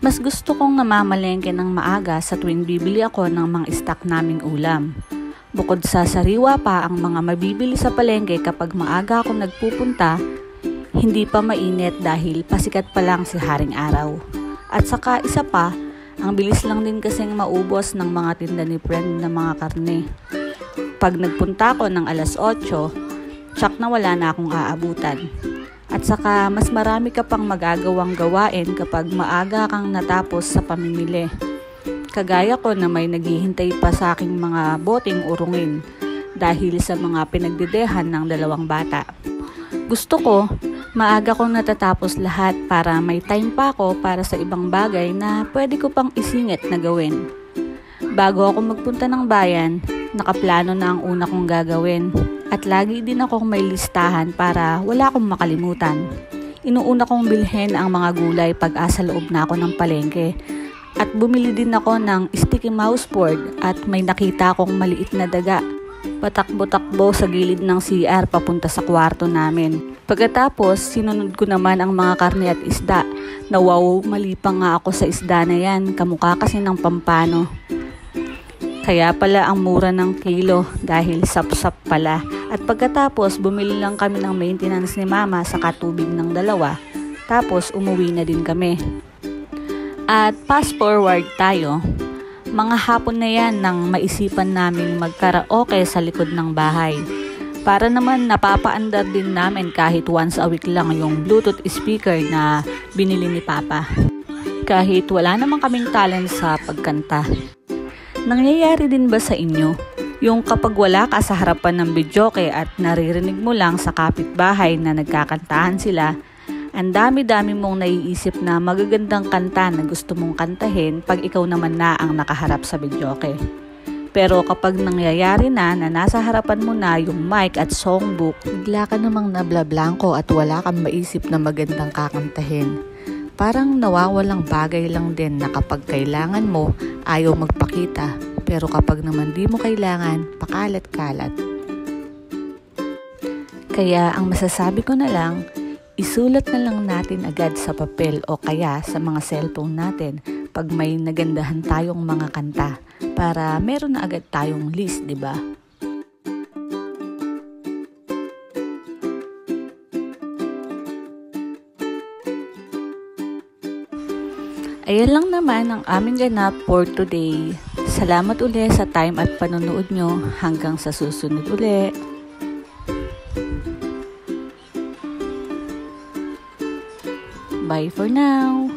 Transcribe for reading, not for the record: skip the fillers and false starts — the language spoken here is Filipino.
Mas gusto kong namamalengke ng maaga sa tuwing bibili ako ng mga stock naming ulam. Bukod sa sariwa pa ang mga mabibili sa palengke kapag maaga ako nagpupunta, hindi pa mainit dahil pasikat pa lang si Haring Araw. At saka isa pa, ang bilis lang din kasing maubos ng mga tinda ni friend na mga karne. Pag nagpunta ako ng alas 8, tsak na wala na akong aabutan. At saka mas marami ka pang magagawang gawain kapag maaga kang natapos sa pamimili. Kagaya ko na may naghihintay pa sa aking mga boteng urungin dahil sa mga pinagdedehan ng 2 bata. Gusto ko, maaga kong natatapos lahat para may time pa ako para sa ibang bagay na pwede ko pang isingit na gawin. Bago ako magpunta ng bayan, nakaplano na ang una kong gagawin. At lagi din akong may listahan para wala akong makalimutan. Inuuna kong bilhin ang mga gulay pag asa loob na ako ng palengke. At bumili din ako ng sticky mouse board at may nakita akong maliit na daga. Patakbo-takbo sa gilid ng CR papunta sa kwarto namin. Pagkatapos, sinunod ko naman ang mga karne at isda. Wow, mali pa nga ako sa isda na yan. Kamukha kasi ng pampano. Kaya pala ang mura ng kilo dahil sap-sap pala. At pagkatapos, bumili lang kami ng maintenance ni Mama sa katubig ng 2. Tapos, umuwi na din kami. At fast forward tayo. Mga hapon na yan nang maisipan naming magkaraoke sa likod ng bahay. Para naman napapaandar din namin kahit once a week lang yung Bluetooth speaker na binili ni Papa. Kahit wala naman kaming talent sa pagkanta. Nangyayari din ba sa inyo? Yung kapag wala ka sa harapan ng videoke at naririnig mo lang sa kapitbahay na nagkakantahan sila, ang dami-dami mong naiisip na magagandang kanta na gusto mong kantahin pag ikaw naman na ang nakaharap sa videoke. Pero kapag nangyayari na nasa harapan mo na yung mic at songbook, bigla ka namang nablablangko at wala kang maisip na magandang kakantahin. Parang nawawalang bagay lang din na kapag kailangan mo, ayaw magpakita. Pero kapag naman di mo kailangan, pakalat-kalat. Kaya ang masasabi ko na lang, isulat na lang natin agad sa papel o kaya sa mga cellphone natin pag may nagandahan tayong mga kanta para meron na agad tayong list, di ba? Ayan lang naman ang aming ganap for today. Salamat ulit sa time at panonood nyo. Hanggang sa susunod ulit. Bye for now.